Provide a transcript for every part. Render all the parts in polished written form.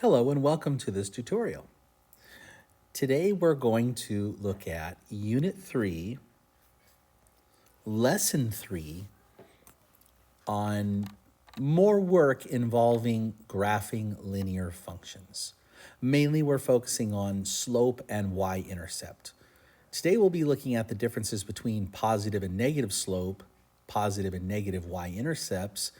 Hello and welcome to this tutorial. Today we're going to look at Unit 3, Lesson 3 on more work involving graphing linear functions. Mainly we're focusing on slope and y-intercept. Today we'll be looking at the differences between positive and negative slope, positive and negative y-intercepts,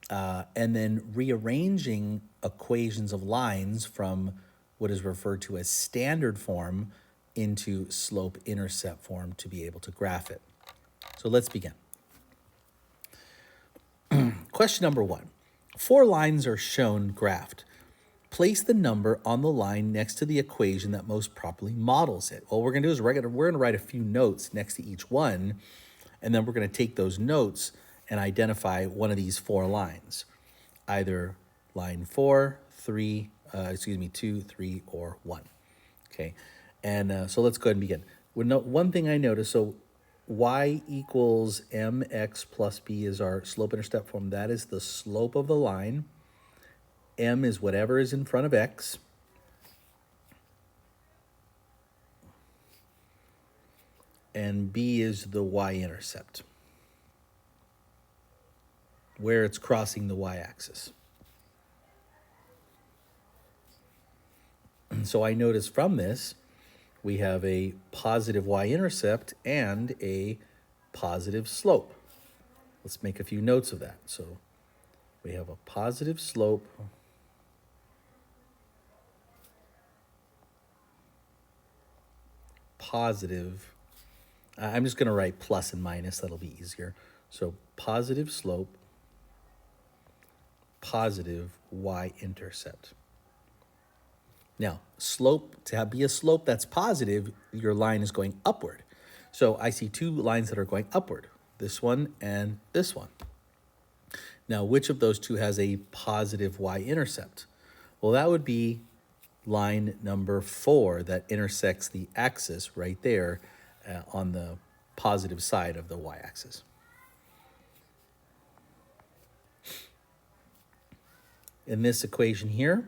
and then rearranging equations of lines from what is referred to as standard form into slope-intercept form to be able to graph it. So let's begin. Question number 1. 4 lines are shown graphed. Place the number on the line next to the equation that most properly models it. What we're going to do is we're going to write a few notes next to each one, and then we're going to take those notes and identify one of these 4 lines, either line 4, 3, 2, 3, or 1. Okay, and so let's go ahead and begin. One thing I noticed, so y equals mx plus b is our slope-intercept form. That is the slope of the line. M is whatever is in front of x. And b is the y-intercept, where it's crossing the y-axis. And so I notice from this, we have a positive y-intercept and a positive slope. Let's make a few notes of that. So we have a positive slope positive. I'm just going to write plus and minus. That'll be easier. So positive slope, positive y-intercept. Now, slope, to be a slope that's positive, your line is going upward. So I see 2 lines that are going upward, this one and this one. Now, which of those 2 has a positive y-intercept? Well, that would be line number 4 that intersects the axis right there on the positive side of the y-axis. In this equation here,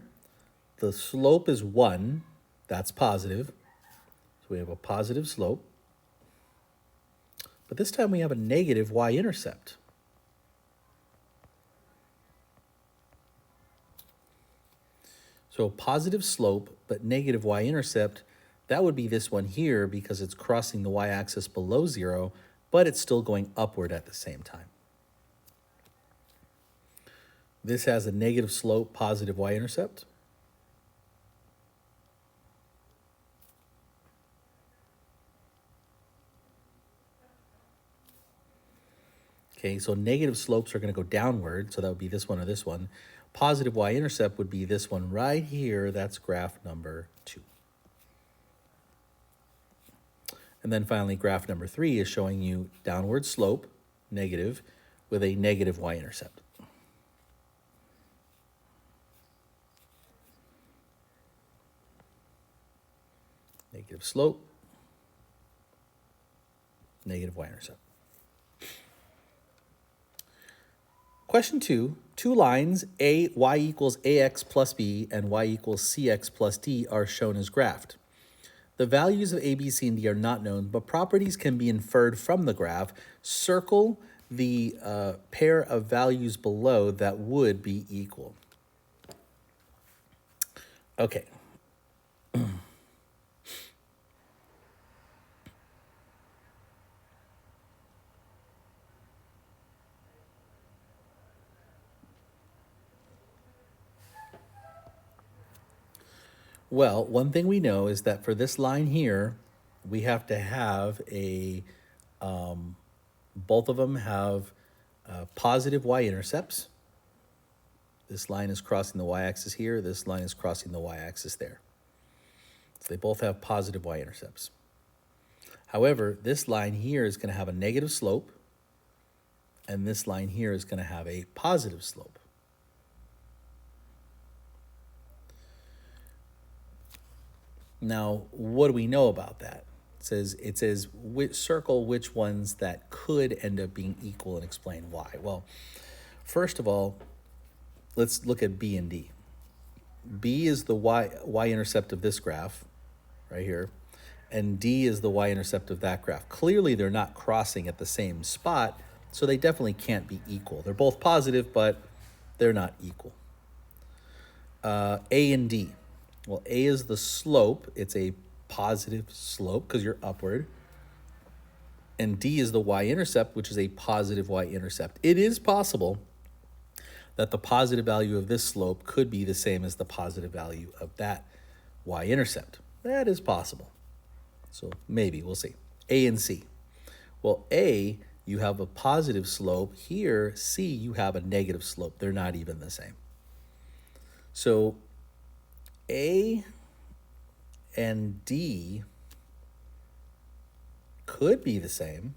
the slope is 1, that's positive. So we have a positive slope. But this time we have a negative y-intercept. So positive slope, but negative y-intercept, that would be this one here because it's crossing the y-axis below 0, but it's still going upward at the same time. This has a negative slope, positive y-intercept. Okay, so negative slopes are going to go downward, so that would be this one or this one. Positive y-intercept would be this one right here. That's graph number 2. And then finally, graph number 3 is showing you downward slope, negative, with a negative y-intercept. Negative slope, negative y-intercept. Question 2, 2 lines, y equals ax plus b and y equals cx plus d are shown as graphed. The values of a, b, c, and d are not known, but properties can be inferred from the graph. Circle the pair of values below that would be equal. Okay. Well, one thing we know is that for this line here, we have to have a, both of them have positive y-intercepts. This line is crossing the y-axis here. This line is crossing the y-axis there. So they both have positive y-intercepts. However, this line here is going to have a negative slope, and this line here is going to have a positive slope. Now, what do we know about that? It says circle which ones that could end up being equal and explain why. Well, first of all, let's look at B and D. B is the y-intercept of this graph right here, and D is the y-intercept of that graph. Clearly, they're not crossing at the same spot, so they definitely can't be equal. They're both positive, but they're not equal. A and D. Well, A is the slope. It's a positive slope because you're upward. And D is the y-intercept, which is a positive y-intercept. It is possible that the positive value of this slope could be the same as the positive value of that y-intercept. That is possible. So maybe, we'll see. A and C. Well, A, you have a positive slope. Here, C, you have a negative slope. They're not even the same. So A and D could be the same.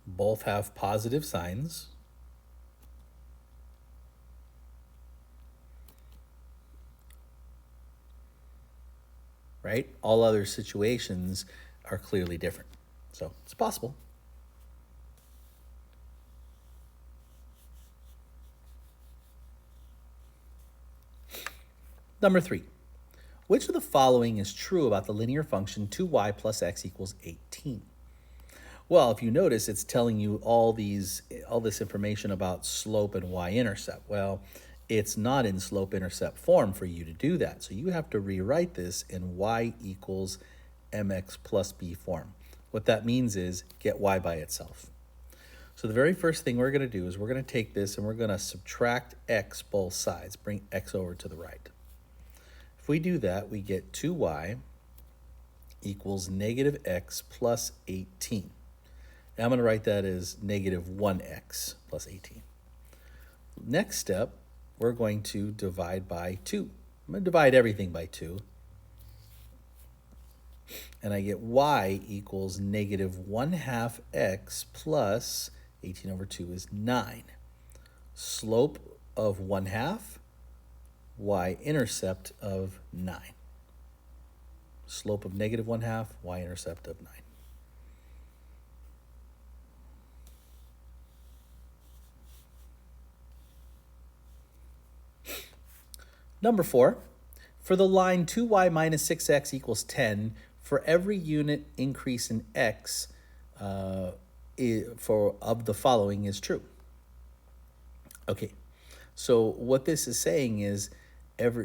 Both have positive signs. Right? All other situations are clearly different. So it's possible. Number 3. Which of the following is true about the linear function 2y plus x equals 18? Well, if you notice, it's telling you all this information about slope and y-intercept. Well, it's not in slope-intercept form for you to do that. So you have to rewrite this in y equals mx plus b form. What that means is get y by itself. So the very first thing we're going to do is we're going to take this and we're going to subtract x both sides, bring x over to the right. If we do that, we get 2y equals negative x plus 18. Now I'm going to write that as negative 1x plus 18. Next step, we're going to divide by 2. I'm going to divide everything by 2. And I get y equals negative 1/2 x plus 18 over 2 is 9. Slope of 1/2, y-intercept of 9. Slope of negative 1/2, y-intercept of 9. Number 4, for the line 2y minus 6x equals 10, for every unit increase in x of the following is true. Okay, so what this is saying is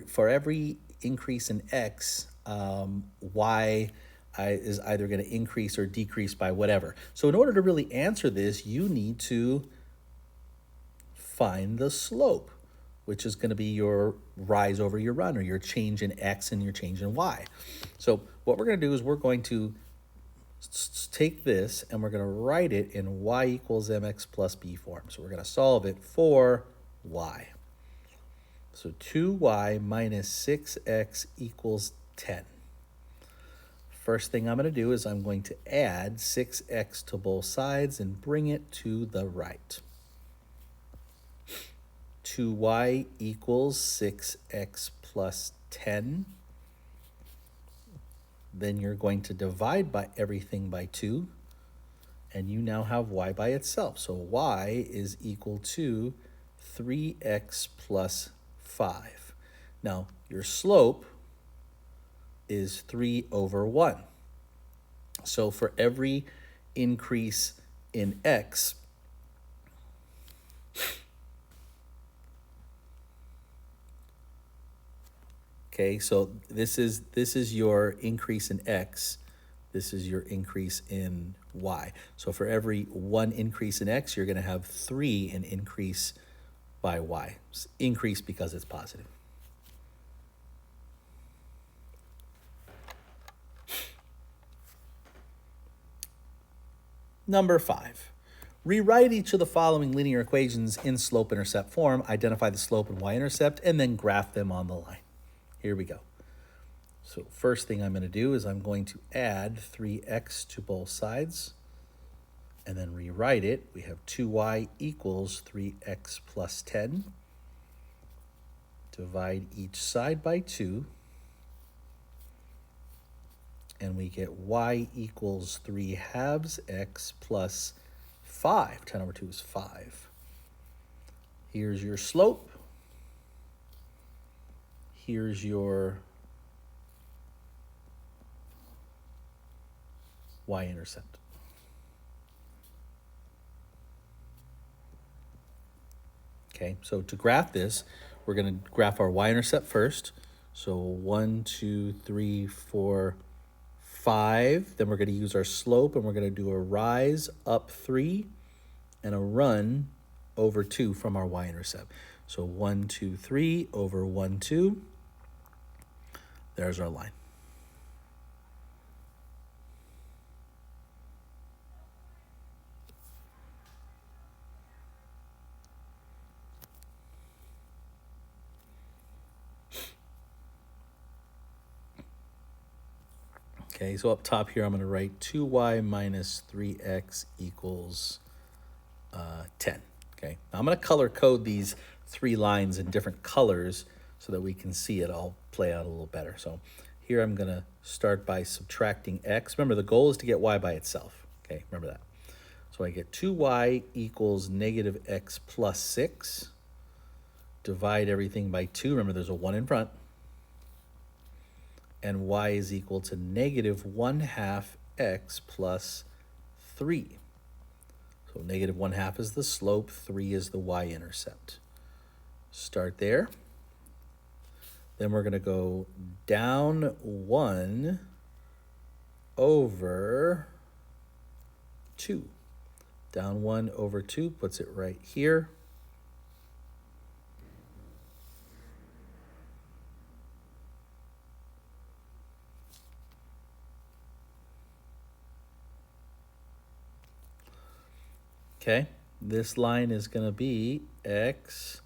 for every increase in x, y is either going to increase or decrease by whatever. So in order to really answer this, you need to find the slope, which is going to be your rise over your run, or your change in x and your change in y. So what we're going to do is we're going to take this and we're going to write it in y equals mx plus b form. So we're going to solve it for y. So 2y minus 6x equals 10. First thing I'm going to do is I'm going to add 6x to both sides and bring it to the right. 2y equals 6x plus 10. Then you're going to divide by everything by 2, and you now have y by itself. So y is equal to 3x plus 5. Now, your slope is 3 over 1. So for every increase in x, okay, so this is your increase in x. This is your increase in y. So for every 1 increase in x, you're going to have 3 in increase by y. Increase because it's positive. Number 5. Rewrite each of the following linear equations in slope-intercept form. Identify the slope and y-intercept, and then graph them on the line. Here we go. So first thing I'm going to do is I'm going to add 3x to both sides and then rewrite it. We have 2y equals 3x plus 10. Divide each side by 2. And we get y equals 3 halves x plus 5. 10 over 2 is 5. Here's your slope. Here's your y-intercept. Okay, so to graph this, we're going to graph our y-intercept first. So 1, 2, 3, 4, 5. Then we're going to use our slope, and we're going to do a rise up 3 and a run over 2 from our y-intercept. So 1, 2, 3 over 1, 2. There's our line. Okay, so up top here, I'm going to write 2y minus 3x equals 10. Okay, now I'm going to color code these 3 lines in different colors so that we can see it all play out a little better. So here I'm going to start by subtracting x. Remember, the goal is to get y by itself. Okay, remember that. So I get 2y equals negative x plus 6. Divide everything by 2. Remember, there's a 1 in front. And y is equal to negative 1/2 x plus 3. So negative 1/2 is the slope, 3 is the y-intercept. Start there. Then we're going to go down 1 over 2. Down 1 over 2 puts it right here. Okay, this line is going to be x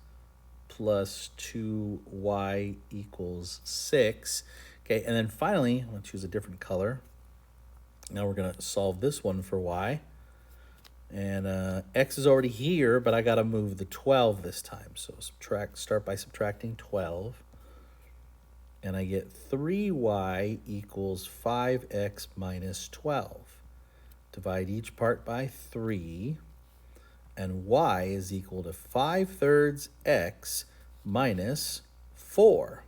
plus 2y equals 6. Okay, and then finally, I'm going to choose a different color. Now we're going to solve this one for y. And x is already here, but I got to move the 12 this time. So start by subtracting 12. And I get 3y equals 5x minus 12. Divide each part by 3. And y is equal to 5/3 x minus 4,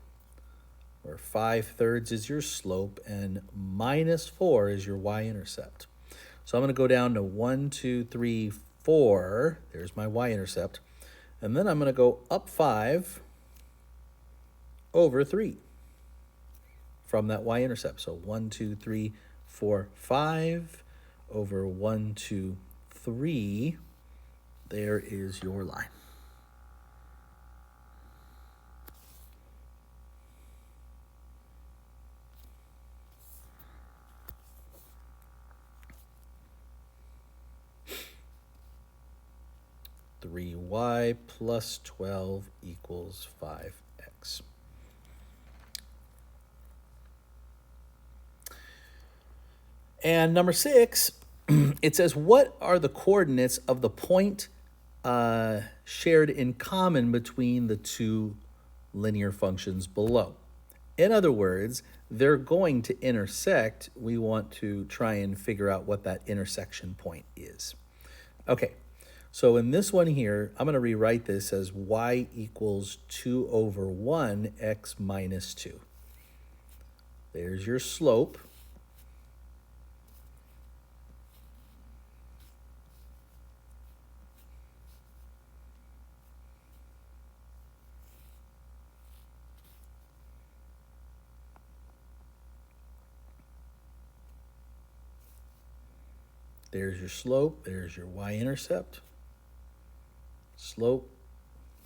where 5/3 is your slope and minus 4 is your y-intercept. So I'm going to go down to 1, 2, 3, 4. There's my y-intercept. And then I'm going to go up 5 over 3 from that y-intercept. So 1, 2, 3, 4, 5 over 1, 2, 3. There is your line. Three y plus 12 equals 5x. And number 6, it says, what are the coordinates of the point shared in common between the 2 linear functions below? In other words, they're going to intersect. We want to try and figure out what that intersection point is. Okay, so in this one here, I'm going to rewrite this as y equals 2 over 1 x minus 2. There's your slope. There's your slope, there's your y-intercept, slope,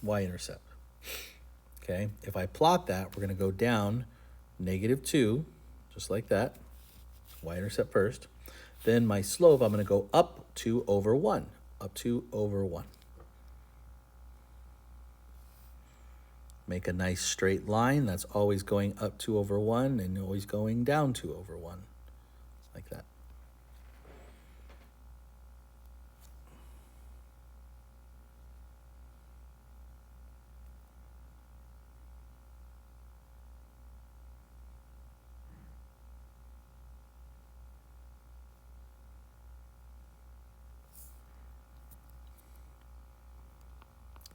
y-intercept. Okay, if I plot that, we're going to go down -2, just like that, y-intercept first. Then my slope, I'm going to go up 2 over 1, up 2 over 1. Make a nice straight line that's always going up 2 over 1 and always going down 2 over 1, like that.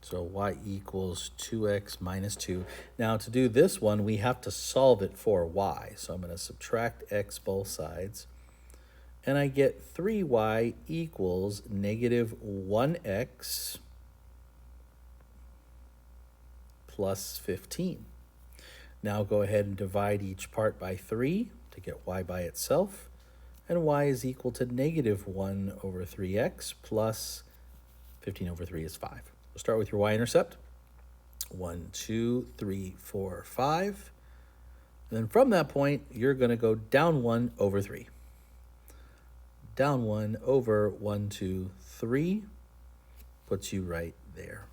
So y equals 2x minus 2. Now to do this one, we have to solve it for y. So I'm going to subtract x both sides. And I get 3y equals negative 1x plus 15. Now go ahead and divide each part by 3 to get y by itself. And y is equal to negative 1 over 3x plus 15 over 3 is 5. We'll start with your y-intercept. 1, 2, 3, 4, 5. And then from that point, you're going to go down 1 over 3. Down 1 over 1, 2, 3 puts you right there.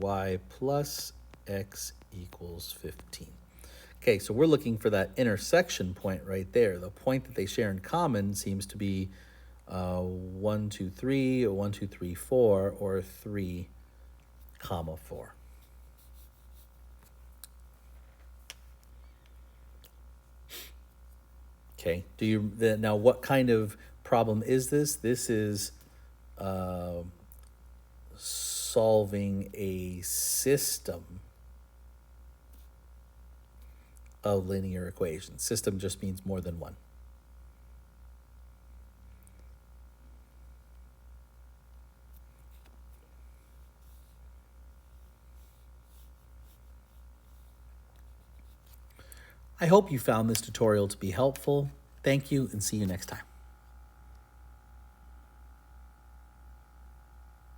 y plus x equals 15. Okay, so we're looking for that intersection point right there. The point that they share in common seems to be 1, 2, 3, or 1, 2, 3, 4, or 3, comma 4. Okay, now what kind of problem is this? This is solving a system of linear equations. System just means more than one. I hope you found this tutorial to be helpful. Thank you and see you next time.